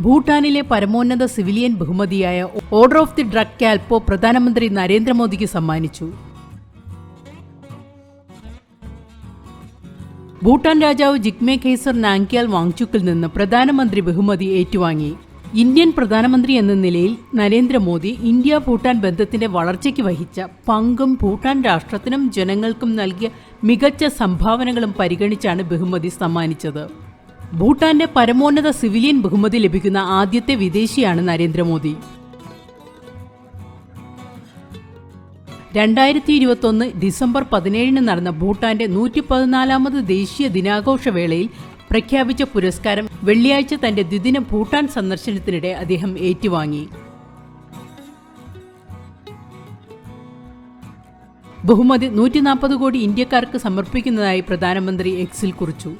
ഭൂട്ടാനിലെ പരമോന്നത സിവിലിയൻ ബഹുമതിയായ order of the drug കാൽപോ പ്രധാനമന്ത്രി നരേന്ദ്രമോദിക്ക് സമ്മാനിച്ചു. ഭൂട്ടാൻ രാജാവ് ജിഗ്മെ ഖേസർ നാംഗ്യാൽ വാങ്ചുക്കിൽ നിന്ന് പ്രധാനമന്ത്രി ബഹുമതി ഏറ്റുവാങ്ങി. ഇന്ത്യൻ പ്രധാനമന്ത്രി എന്ന നിലയിൽ നരേന്ദ്രമോദി ഇന്ത്യ ഭൂട്ടാൻ ബന്ധത്തിന്റെ വളർച്ചയ്ക്ക് വഹിച്ച പങ്കും ഭൂട്ടാൻ രാഷ്ട്രത്തിനും ജനങ്ങൾക്കും നൽകിയ മികച്ച സംഭാവനകളും പരിഗണിച്ചാണ് ബഹുമതി സമ്മാനിച്ചത്. ഭൂട്ടാന്റെ പരമോന്നത സിവിലിയൻ ബഹുമതി ലഭിക്കുന്ന ആദ്യത്തെ വിദേശിയാണ് നരേന്ദ്രമോദി. 2021 ഡിസംബർ 17 നടന്ന ഭൂട്ടാന്റെ 114ാമത് ദേശീയ ദിനാഘോഷ വേളയിൽ പ്രഖ്യാപിച്ച പുരസ്കാരം വെള്ളിയാഴ്ച തന്റെ ദ്വിദിന ഭൂട്ടാൻ സന്ദർശനത്തിനിടെ അദ്ദേഹം ഏറ്റുവാങ്ങി. ബഹുമതി 140 കോടി ഇന്ത്യക്കാർക്ക് സമർപ്പിക്കുന്നതായി പ്രധാനമന്ത്രി എക്സിൽ കുറിച്ചു.